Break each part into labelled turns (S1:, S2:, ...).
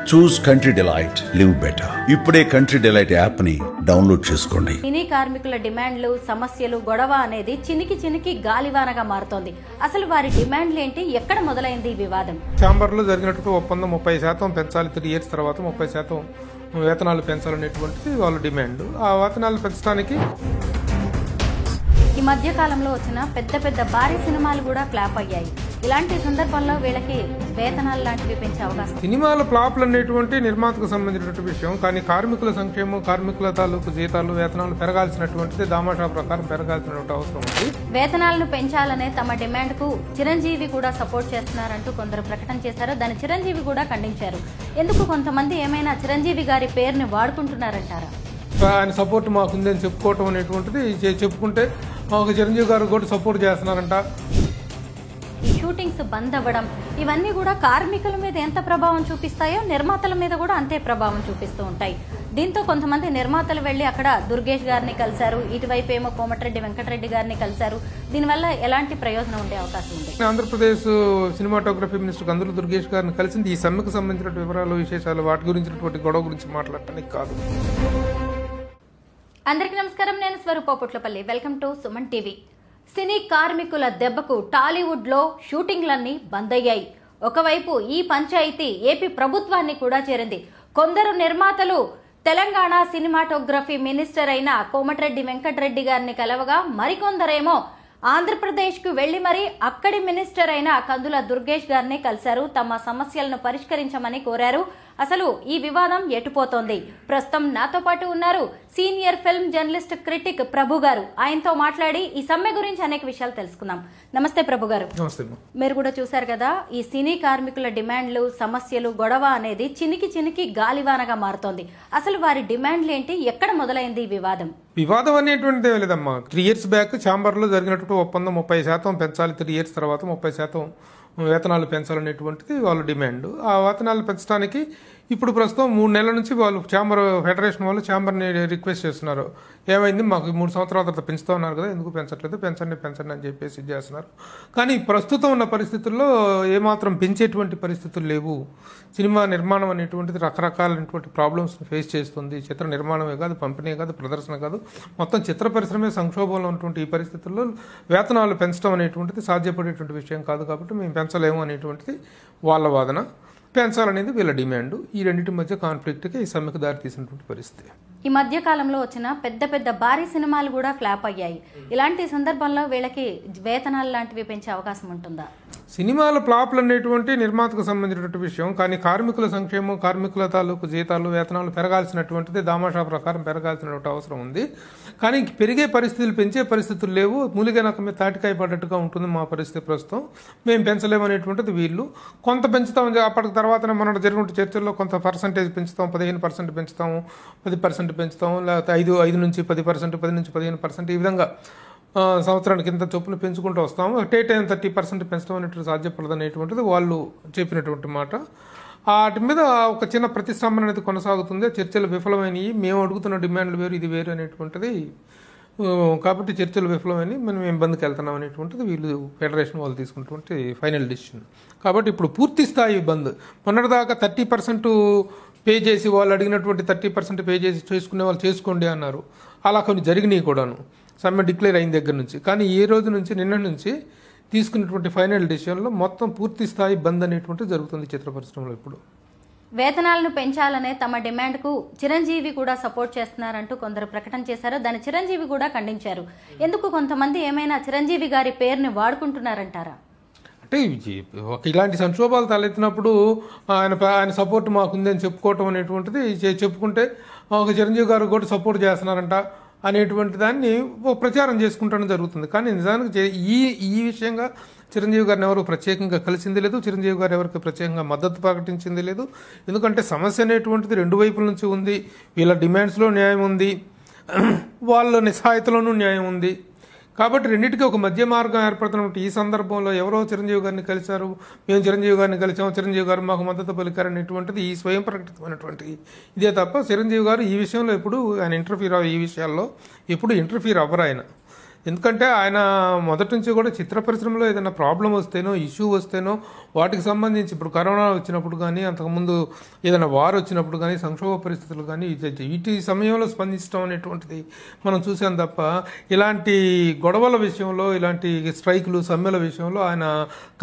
S1: చూస్ country delight, live better. ఇప్పుడే country delight app ని download చేసుకోండి.
S2: సినీ కార్మికుల డిమాండ్లు, సమస్యలు, గొడవ అనేది చినికి చినికి గాలివానగా మారుతోంది. అసలు వారి డిమాండ్లు ఏంటి? ఎక్కడ మొదలైంది ఈ వివాదం?
S3: ఛాంబర్ లో జరిగినటువంటి ఒప్పందం 30% పెంచాలి, 3 years తర్వాత 30% వేతనాలు పెంచాలనేటువంటిది వాళ్ళ డిమాండ్. ఆ వేతనాలు పెంచడానికి
S2: ఈ మధ్య కాలంలో వచ్చిన పెద్ద పెద్ద భారీ సినిమాలు కూడా ఫ్లాప్ అయ్యాయి. ఇలాంటి సందర్భంలో వీళ్ళకి వేతనాలు లాంటివి పెంచే అవకాశం.
S3: సినిమాల ఫ్లాప్లు అనేటువంటి నిర్మాతకు సంబంధించినటువంటి విషయం, కానీ కార్మికుల సంక్షేమం, కార్మికుల తాలూకు జీతాలు, వేతనాలు పెరగాల్సినటువంటిది దామాషా ప్రకారం పెరగాల్సినటువంటి అవసరం ఉంది.
S2: వేతనాలను పెంచాలనే తమ డిమాండ్ కు చిరంజీవి కూడా సపోర్ట్ చేస్తున్నారంటూ కొందరు ప్రకటన చేశారు. దాన్ని చిరంజీవి కూడా ఖండించారు. ఎందుకు కొంతమంది ఏమైనా చిరంజీవి గారి పేరుని వాడుకుంటున్నారంటారా?
S3: ఆయన సపోర్ట్ మాకుందని చెప్పుకోవటం అనేటువంటిది చెప్పుకుంటే ఒక చిరంజీవి గారు కూడా సపోర్ట్ చేస్తున్నారంట.
S2: ఈ షూటింగ్స్ బంద్ అవ్వడం ఇవన్నీ కూడా కార్మికుల మీద ఎంత ప్రభావం చూపిస్తాయో నిర్మాతల మీద కూడా అంతే ప్రభావం చూపిస్తూ ఉంటాయి. దీంతో కొంతమంది నిర్మాతలు వెళ్లి అక్కడ దుర్గేష్ గారిని కలిశారు, ఇటువైపు ఏమో కోమటిరెడ్డి వెంకటరెడ్డి గారిని కలిశారు. దీనివల్ల ఎలాంటి ప్రయోజనం ఉండే అవకాశం ఉంది?
S3: ఆంధ్రప్రదేశ్ సినిమాటోగ్రఫీ మినిస్టర్ కందులు దుర్గేష్ గారిని కలిసింది ఈ సమ్మెకు సంబంధించిన వివరాలు, విశేషాలు, వాటి గురించినటువంటి గొడవ గురించి మాట్లాడటానికి కాదు.
S2: అందరికీ నమస్కారం, నేను Swaroopa Putlapalli. Welcome to Suman TV. Cine కార్మికుల దెబ్బకు టాలీవుడ్ లో షూటింగ్లన్నీ బంద్ అయ్యాయి. ఒకవైపు ఈ పంచాయతీ ఏపీ ప్రభుత్వాన్ని కూడా చేరింది. కొందరు నిర్మాతలు తెలంగాణ సినిమాటోగ్రఫీ మినిస్టర్ అయిన కోమటిరెడ్డి వెంకటరెడ్డి గారిని కలవగా, మరికొందరేమో ఆంధ్రప్రదేశ్ కు వెళ్లి మరి అక్కడి మినిస్టర్ అయిన కందుల దుర్గేష్ గారిని కలిశారు. తమ సమస్యలను పరిష్కరించమని కోరారు. అసలు ఈ వివాదం ఎటుపోతోంది? ప్రస్తుతం నాతో పాటు ఉన్నారు సీనియర్ ఫిల్మ్ జర్నలిస్ట్, క్రిటిక్ ప్రభు గారు. ఆయనతో మాట్లాడి ఈ సమ్మె గురించి అనేక విషయాలు తెలుసుకుందాం. నమస్తే ప్రభు గారు. మీరు కూడా చూశారు కదా, ఈ సినీ కార్మికుల డిమాండ్లు, సమస్యలు, గొడవ అనేది చినికి చినికి గాలివానగా మారుతోంది. అసలు వారి డిమాండ్లు ఏంటి? ఎక్కడ మొదలైంది ఈ వివాదం?
S3: వివాదం అనేటువంటిదే లేదమ్మా. 3 years బ్యాక్ ఛాంబర్ లో జరిగినటువంటి ఒప్పందం 30% పెంచాలి, 3 years తర్వాత 30% వేతనాలు పెంచాలనేటువంటిది వాళ్ళ డిమాండ్. ఆ వేతనాలు పెంచడానికి ఇప్పుడు ప్రస్తుతం 3 నెలల నుంచి వాళ్ళు ఫెడరేషన్ వాళ్ళు ఛాంబర్ని రిక్వెస్ట్ చేస్తున్నారు. ఏమైంది, మాకు 3 సంవత్సరాల తర్వాత పెంచుతా ఉన్నారు కదా, ఎందుకు పెంచట్లేదు, పెంచండి అని చెప్పేసి చేస్తున్నారు. కానీ ప్రస్తుతం ఉన్న పరిస్థితుల్లో ఏమాత్రం పెంచేటువంటి పరిస్థితులు లేవు. సినిమా నిర్మాణం అనేటువంటిది రకరకాలైనటువంటి ప్రాబ్లమ్స్ ఫేస్ చేస్తుంది. చిత్ర నిర్మాణమే కాదు, పంపిణీ కాదు, ప్రదర్శన కాదు, మొత్తం చిత్ర పరిశ్రమే సంక్షోభంలో ఉన్నటువంటి ఈ పరిస్థితుల్లో వేతనాలు పెంచడం అనేటువంటిది సాధ్యపడేటువంటి విషయం కాదు. కాబట్టి మేము పెంచలేము అనేటువంటిది వాళ్ళ వాదన. పెంచాలనేది వీళ్ళ డిమాండ్. ఈ రెండింటి మధ్య కాన్ఫ్లిక్ట్కి ఈ సమ్మెకు దారి తీసినటువంటి పరిస్థితి.
S2: ఈ మధ్య కాలంలో వచ్చిన పెద్ద పెద్ద భారీ సినిమాలు కూడా ఫ్లాప్ అయ్యాయి. ఇలాంటి సందర్భంలో వీళ్ళకి వేతనాలు లాంటివి పెంచే అవకాశం ఉంటుందా?
S3: సినిమాల ఫ్లాప్లు అనేటువంటి నిర్మాతకు సంబంధించినటువంటి విషయం, కానీ కార్మికుల సంక్షేమం, కార్మికుల తాలూకు జీతాలు, వేతనాలు పెరగాల్సినటువంటిది దామాషా ప్రకారం పెరగాల్సినటువంటి అవసరం ఉంది. కానీ పెరిగే పరిస్థితులు, పెంచే పరిస్థితులు లేవు. మూలిగే నక్క మీద తాటికాయ పడ్డట్టుగా ఉంటుంది మా పరిస్థితి ప్రస్తుతం. మేము పెంచలేము అనేటువంటిది వీళ్ళు. కొంత పెంచుతాం, అప్పటికి తర్వాత మన జరిగిన చర్చల్లో కొంత పర్సంటేజ్ పెంచుతాం, 15% పెంచుతాము, 10% పెంచుతాము, లేకపోతే 5 నుంచి 10%, 10 నుంచి 15%, ఈ విధంగా సంవత్సరానికి ఇంత చొప్పున పెంచుకుంటూ వస్తాము. టైం 30% పెంచడం అనేటువంటి సాధ్యపడదు అనేటువంటిది వాళ్ళు చెప్పినటువంటి మాట. వాటి మీద ఒక చిన్న ప్రతిష్టంభన అనేది కొనసాగుతుంది. చర్చలు విఫలమైనవి. మేము అడుగుతున్న డిమాండ్లు వేరు, ఇది వేరు అనేటువంటిది. కాబట్టి చర్చలు విఫలమైనవి, మేము బంద్కి వెళ్తున్నాం అనేటువంటిది వీళ్ళు ఫెడరేషన్ వాళ్ళు తీసుకున్నటువంటి ఫైనల్ డిసిషన్. కాబట్టి ఇప్పుడు పూర్తి స్థాయి బంద్. మొన్నటిదాకా 30% పే చేసి, వాళ్ళు అడిగినటువంటి 30% పే చేసి చేసుకునే వాళ్ళు చేసుకోండి అన్నారు. అలా కొన్ని జరిగినాయి కూడాను సమ్మె డిక్లేర్ అయిన దగ్గర నుంచి. కానీ ఈ రోజు నుంచి, నిన్న నుంచి తీసుకున్నటువంటి ఫైనల్ డిసిషన్లో మొత్తం పూర్తి స్థాయి బంద్ అనేటువంటి జరుగుతుంది చిత్ర పరిశ్రమలో. ఇప్పుడు
S2: వేతనాలను పెంచాలనే తమ డిమాండ్ కు చిరంజీవి కూడా సపోర్ట్ చేస్తున్నారంటూ కొందరు ప్రకటన చేశారు. దాన్ని చిరంజీవి కూడా ఖండించారు. ఎందుకు కొంతమంది ఏమైనా చిరంజీవి గారి పేరుని వాడుకుంటున్నారంటారా?
S3: అంటే ఇలాంటి సంక్షోభాలు తలెత్తినప్పుడు ఆయన సపోర్ట్ మాకుందని చెప్పుకోవటం అనేటువంటిది చెప్పుకుంటే ఒక చిరంజీవి గారు కూడా సపోర్ట్ చేస్తున్నారంట అనేటువంటి దాన్ని ప్రచారం చేసుకుంటూ జరుగుతుంది. కానీ నిజానికి ఈ విషయంగా చిరంజీవి గారిని ఎవరు ప్రత్యేకంగా కలిసింది లేదు, చిరంజీవి గారు ఎవరికి ప్రత్యేకంగా మద్దతు ప్రకటించింది లేదు. ఎందుకంటే సమస్య అనేటువంటిది 2 వైపుల నుంచి ఉంది. వీళ్ళ డిమాండ్స్లో న్యాయం ఉంది, వాళ్ళ నిస్సహాయతలోనూ న్యాయం ఉంది. కాబట్టి రెండింటికి ఒక మధ్య మార్గం ఏర్పడుతున్నట్టు ఈ సందర్భంలో ఎవరో చిరంజీవి గారిని కలిశారు, మేము చిరంజీవి గారిని కలిసాము, చిరంజీవి గారు మాకు మద్దతు పలికారనేటువంటిది ఈ స్వయం ప్రకటితమైనటువంటి ఇదే తప్ప చిరంజీవి గారు ఈ విషయంలో ఎప్పుడు ఆయన ఈ విషయాల్లో ఎప్పుడు ఇంటర్ఫీర్ అవ్వరు. ఆయన ఎందుకంటే ఆయన మొదటి నుంచి కూడా చిత్ర పరిశ్రమలో ఏదైనా ప్రాబ్లం వస్తేనో ఇష్యూ వస్తేనో వాటికి సంబంధించి ఇప్పుడు కరోనా వచ్చినప్పుడు కానీ అంతకుముందు ఏదైనా వార్ వచ్చినప్పుడు కానీ సంక్షోభ పరిస్థితులు కానీ వీటి సమయంలో స్పందించడం అనేటువంటిది మనం చూసాం తప్ప ఇలాంటి గొడవల విషయంలో ఇలాంటి స్ట్రైకులు సమ్మెల విషయంలో ఆయన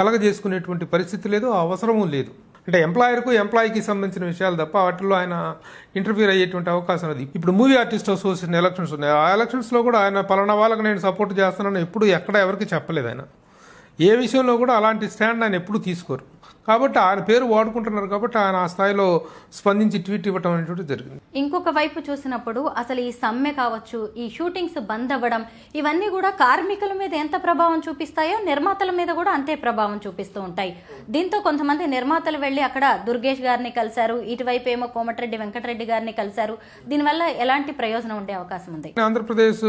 S3: కలగజేసుకునేటువంటి పరిస్థితి లేదు, అవసరము లేదు. అంటే ఎంప్లాయర్కు ఎంప్లాయీకి సంబంధించిన విషయాలు తప్ప వాటిల్లో ఆయన ఇంటర్ఫీర్ అయ్యేటువంటి అవకాశం అది. ఇప్పుడు మూవీ ఆర్టిస్ట్ అసోసియేషన్ ఎలక్షన్స్ ఉన్నాయి. ఆ ఎలక్షన్స్లో కూడా ఆయన పలానా వాళ్ళకి నేను సపోర్ట్ చేస్తున్నాను ఎప్పుడు ఎక్కడ ఎవరికి చెప్పలేదు. ఆయన ఏ విషయంలో కూడా అలాంటి స్టాండ్ ఆయన ఎప్పుడు తీసుకోరు. కాబట్టి ఆయన పేరు వాడుకుంటున్నారు కాబట్టి ఆయన ఆ స్థాయిలో స్పందించి ట్వీట్ ఇవ్వటం అనేటువంటి జరిగింది.
S2: ఇంకొక వైపు చూసినప్పుడు అసలు ఈ సమ్మె కావచ్చు, ఈ షూటింగ్స్ బంద్ అవ్వడం, ఇవన్నీ కూడా కార్మికుల మీద ఎంత ప్రభావం చూపిస్తాయో నిర్మాతల మీద కూడా అంతే ప్రభావం చూపిస్తూ ఉంటాయి. దీంతో కొంతమంది నిర్మాతలు వెళ్లి అక్కడ దుర్గేష్ గారిని కలిశారు, ఇటువైపు ఏమో కోమటిరెడ్డి వెంకటరెడ్డి గారిని కలిశారు. దీనివల్ల ఎలాంటి ప్రయోజనం ఉండే అవకాశం ఉంది?
S3: ఆంధ్రప్రదేశ్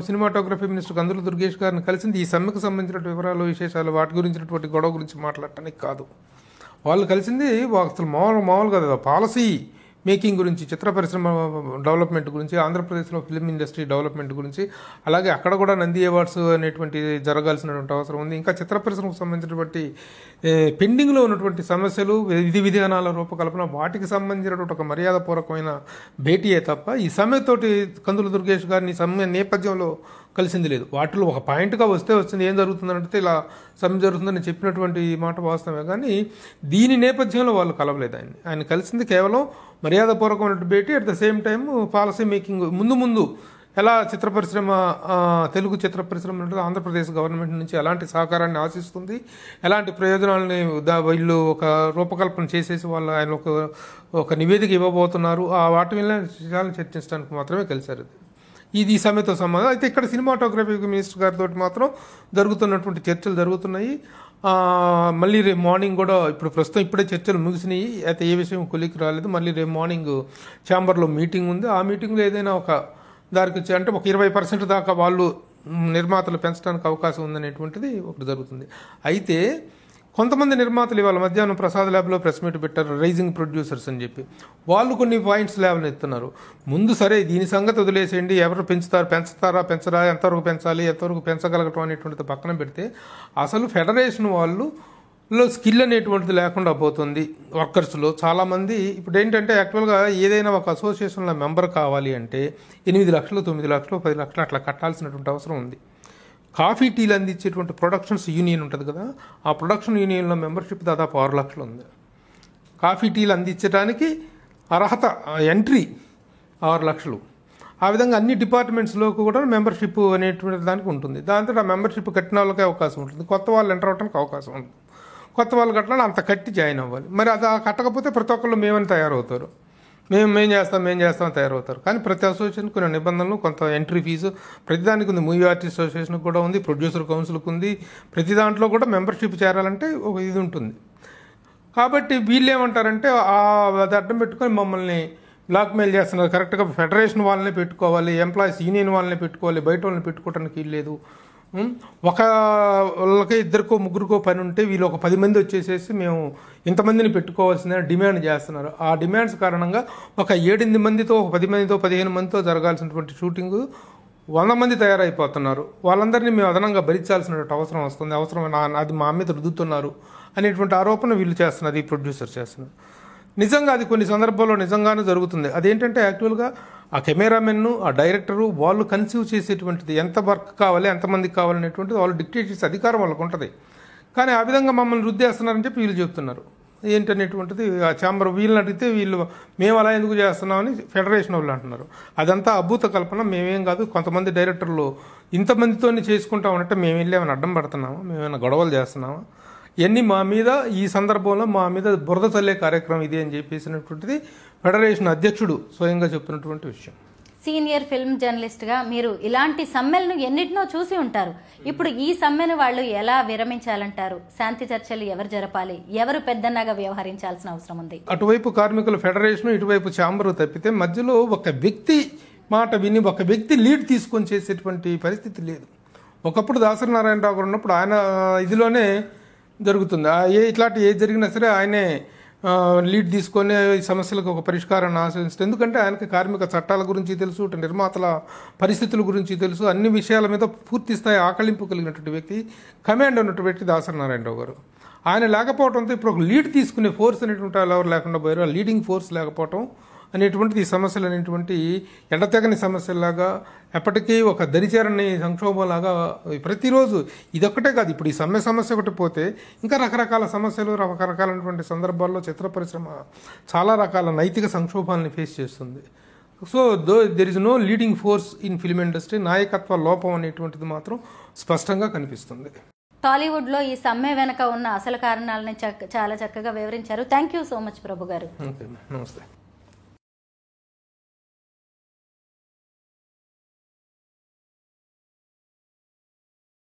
S3: సినిమాటోగ్రఫీ మినిస్టర్ కందుల దుర్గేష్ గారిని కలిసింది ఈ సమ్మెకు సంబంధించిన వివరాలు, విశేషాలు, వాటి గురించినటువంటి గొడవ గురించి మాట్లాడటానికి కాదు. వాళ్ళు కలిసింది అసలు మామూలు కదా, పాలసీ మేకింగ్ గురించి, చిత్ర పరిశ్రమ డెవలప్మెంట్ గురించి, ఆంధ్రప్రదేశ్లో ఫిల్మ్ ఇండస్ట్రీ డెవలప్మెంట్ గురించి, అలాగే అక్కడ కూడా నంది అవార్డ్స్ అనేటువంటి జరగాల్సినటువంటి అవసరం ఉంది. ఇంకా చిత్ర పరిశ్రమకు సంబంధించినటువంటి పెండింగ్లో ఉన్నటువంటి సమస్యలు, విధి విధానాల రూపకల్పన, వాటికి సంబంధించినటువంటి ఒక మర్యాదపూర్వకమైన భేటీయే తప్ప ఈ సమ్మెతోటి కందుల దుర్గేష్ గారిని సమ్మె నేపథ్యంలో కలిసింది లేదు. వాటిలో ఒక పాయింట్గా వచ్చింది ఏం జరుగుతుందంటే ఇలా సమ్మె జరుగుతుందని చెప్పినటువంటి మాట వాస్తవమే, కానీ దీని నేపథ్యంలో వాళ్ళు కలవలేదు. ఆయన కలిసింది కేవలం మర్యాదపూర్వకమైన భేటీ. At the same time policy making ముందు ఎలా చిత్ర పరిశ్రమ, తెలుగు చిత్ర పరిశ్రమ ఉంటుంది, ఆంధ్రప్రదేశ్ గవర్నమెంట్ నుంచి ఎలాంటి సహకారాన్ని ఆశిస్తుంది, ఎలాంటి ప్రయోజనాలని వీళ్ళు ఒక రూపకల్పన చేసేసి వాళ్ళు ఆయన ఒక నివేదిక ఇవ్వబోతున్నారు, ఆ వాటి మీద విషయాలను చర్చించడానికి మాత్రమే కలిశారు. ఇది ఈ సమ్మెతో సంబంధం. అయితే ఇక్కడ సినిమాటోగ్రఫీ మినిస్టర్ గారితో మాత్రం జరుగుతున్నటువంటి చర్చలు జరుగుతున్నాయి. మళ్ళీ రేపు మార్నింగ్ కూడా ప్రస్తుతం ఇప్పుడే చర్చలు ముగిసినాయి. అయితే ఏ విషయం కొలికి రాలేదు. మళ్ళీ రేపు మార్నింగ్ ఛాంబర్లో మీటింగ్ ఉంది. ఆ మీటింగ్లో ఏదైనా ఒక దానికి వచ్చి అంటే ఒక 20% దాకా వాళ్ళు నిర్మాతలు పెంచడానికి అవకాశం ఉందనేటువంటిది ఒకటి జరుగుతుంది. అయితే కొంతమంది నిర్మాతలు ఇవాళ మధ్యాహ్నం ప్రసాద్ ల్యాబ్లో ప్రెస్ మీట్ పెట్టారు, రైజింగ్ ప్రొడ్యూసర్స్ అని చెప్పి. వాళ్ళు కొన్ని పాయింట్స్ లేవనెత్తున్నారు. ముందు సరే దీని సంగతి వదిలేసేయండి, ఎవరు పెంచుతారా పెంచరా, ఎంతవరకు పెంచాలి, ఎంతవరకు పెంచగలగటం అనేటువంటిది పక్కన పెడితే అసలు ఫెడరేషన్ వాళ్ళలో స్కిల్ అనేటువంటిది లేకుండా పోతుంది. వర్కర్స్లో చాలామంది ఇప్పుడు ఏంటంటే యాక్చువల్గా ఏదైనా ఒక అసోసియేషన్లో మెంబర్ కావాలి అంటే 8 లక్షలు, 9 లక్షలు, 10 లక్షలు అట్లా కట్టాల్సినటువంటి అవసరం ఉంది. కాఫీ టీలు అందించేటువంటి ప్రొడక్షన్స్ యూనియన్ ఉంటుంది కదా, ఆ ప్రొడక్షన్ యూనియన్లో మెంబర్షిప్ దాదాపు 6 లక్షలు ఉంది. కాఫీ టీలు అందించడానికి అర్హత ఎంట్రీ 6 లక్షలు. ఆ విధంగా అన్ని డిపార్ట్మెంట్స్లో కూడా మెంబర్షిప్ అనేటువంటి దానికి ఉంటుంది. దాంతో ఆ మెంబర్షిప్ కట్టిన వాళ్ళకే అవకాశం ఉంటుంది, కొత్త వాళ్ళు ఎంటర్ అవడానికి అవకాశం ఉంటుంది. కొత్త వాళ్ళు కట్టాలని అంత కట్టి జాయిన్ అవ్వాలి. మరి అది కట్టకపోతే ప్రతి ఒక్కళ్ళు మేమని తయారవుతారు, మేము చేస్తాం తయారవుతారు. కానీ ప్రతి అసోసియేషన్ కొన్ని నిబంధనలు, కొంత ఎంట్రీ ఫీజు ప్రతిదానికి ఉంది. మూవీ ఆర్టిస్ట్ అసోసియేషన్కి కూడా ఉంది, ప్రొడ్యూసర్ కౌన్సిల్కి ఉంది. ప్రతి దాంట్లో కూడా మెంబర్షిప్ చేరాలంటే ఒక ఇది ఉంటుంది. కాబట్టి వీళ్ళు ఏమంటారంటే అది అడ్డం పెట్టుకొని మమ్మల్ని బ్లాక్మెయిల్ చేస్తున్నారు. కరెక్ట్గా ఫెడరేషన్ వాళ్ళని పెట్టుకోవాలి, ఎంప్లాయీస్ యూనియన్ వాళ్ళని పెట్టుకోవాలి, బయట వాళ్ళని పెట్టుకోవడానికి వీల్లేదు. వాళ్ళకి 2కో 3కో పని ఉంటే వీళ్ళు ఒక 10 మంది వచ్చేసేసి మేము ఇంతమందిని పెట్టుకోవాల్సిందని డిమాండ్ చేస్తున్నారు. ఆ డిమాండ్స్ కారణంగా ఒక 7-8 మందితో, ఒక 10 మందితో, 15 మందితో జరగాల్సినటువంటి షూటింగ్ 100 మంది తయారైపోతున్నారు. వాళ్ళందరినీ మేము అదనంగా భరించాల్సినటువంటి అవసరం వస్తుంది. అది మా మీద రుద్దుతున్నారు అనేటువంటి ఆరోపణ వీళ్ళు చేస్తున్నారు, ఈ ప్రొడ్యూసర్ చేస్తున్నారు. నిజంగా అది కొన్ని సందర్భాల్లో నిజంగానే జరుగుతుంది. అదేంటంటే యాక్చువల్గా ఆ కెమెరామెన్, ఆ డైరెక్టరు వాళ్ళు కన్సీవ్ చేసేటువంటిది ఎంత వర్క్ కావాలి, ఎంతమందికి కావాలనేటువంటిది వాళ్ళు డిక్టేట్ చేసే అధికారం వాళ్ళకు ఉంటుంది. కానీ ఆ విధంగా మమ్మల్ని రుద్దేస్తున్నారని చెప్పి వీళ్ళు చెప్తున్నారు. ఏంటనేటువంటిది ఆ ఛాంబర్ వీళ్ళని అడిగితే వీళ్ళు మేము అలా ఎందుకు చేస్తున్నామని ఫెడరేషన్ వాళ్ళు అంటున్నారు. అదంతా అద్భుత కల్పన, మేమేం కాదు. కొంతమంది డైరెక్టర్లు ఇంతమందితో చేసుకుంటా ఉంటే మేము వెళ్ళి ఏమైనా అడ్డం పడుతున్నామా, మేమైనా గొడవలు చేస్తున్నామా, ఇవన్నీ మా మీద ఈ సందర్భంలో మా మీద బురద చల్లే కార్యక్రమం ఇది అని చెప్పేసినటువంటిది ఫెడరేషన్ అధ్యక్షుడు స్వయంగా చెప్తున్నటువంటి విషయం.
S2: సీనియర్ ఫిల్మ్ జర్నలిస్ట్గా మీరు ఇలాంటి సమ్మెలను ఎన్నిటినో చూసి ఉంటారు. ఇప్పుడు ఈ సమ్మెను వాళ్ళు ఎలా విరమించాలంటారు? శాంతి చర్చలు ఎవరు జరపాలి, ఎవరు పెద్దన్నగా వ్యవహరించాల్సిన అవసరం ఉంది? అటువైపు
S3: కార్మికుల ఫెడరేషన్, ఇటువైపు ఛాంబర్ తప్పితే మధ్యలో ఒక వ్యక్తి మాట విని ఒక వ్యక్తి లీడ్ తీసుకొని చేసేటువంటి పరిస్థితి లేదు. ఒకప్పుడు దాసరి నారాయణరావు గారు ఉన్నప్పుడు ఆయన ఇదిలోనే జరుగుతుంది. ఇట్లాంటి ఏది జరిగినా సరే ఆయనే లీడ్ తీసుకొని ఈ సమస్యలకు ఒక పరిష్కారాన్ని ఆశించడం. ఎందుకంటే ఆయనకి కార్మిక చట్టాల గురించి తెలుసు, నిర్మాతల పరిస్థితుల గురించి తెలుసు, అన్ని విషయాల మీద పూర్తి స్థాయి ఆకలింపు కలిగినటువంటి వ్యక్తి, కమాండ్ ఉన్నటువంటి వ్యక్తి దాసరి నారాయణరావు గారు. ఆయన లేకపోవడంతో ఇప్పుడు ఒక లీడ్ తీసుకునే ఫోర్స్ అనేటువంటి వాళ్ళు ఎవరు లేకుండా పోయారు. ఆ లీడింగ్ ఫోర్స్ లేకపోవడం అనేటువంటిది ఈ సమస్యలు అనేటువంటి ఎడతెగని సమస్యలాగా ఎప్పటికీ ఒక దరిచేరని సంక్షోభంలాగా ప్రతిరోజు ఇదొక్కటే కాదు. ఇప్పుడు ఈ సమస్య ఒకటి పోతే ఇంకా రకరకాల సమస్యలు, రకరకాలైనటువంటి సందర్భాల్లో చిత్ర పరిశ్రమ చాలా రకాల నైతిక సంక్షోభాలని ఫేస్ చేస్తుంది. So there is no leading force in film industry. నాయకత్వ లోపం అనేటువంటిది మాత్రం స్పష్టంగా కనిపిస్తుంది.
S2: టాలీవుడ్లో ఈ సమ్మె వెనక ఉన్న అసలు కారణాలని చాలా చక్కగా వివరించారు. థ్యాంక్ యూ సో మచ్ ప్రభు గారు.
S3: ఓకే, నమస్తే.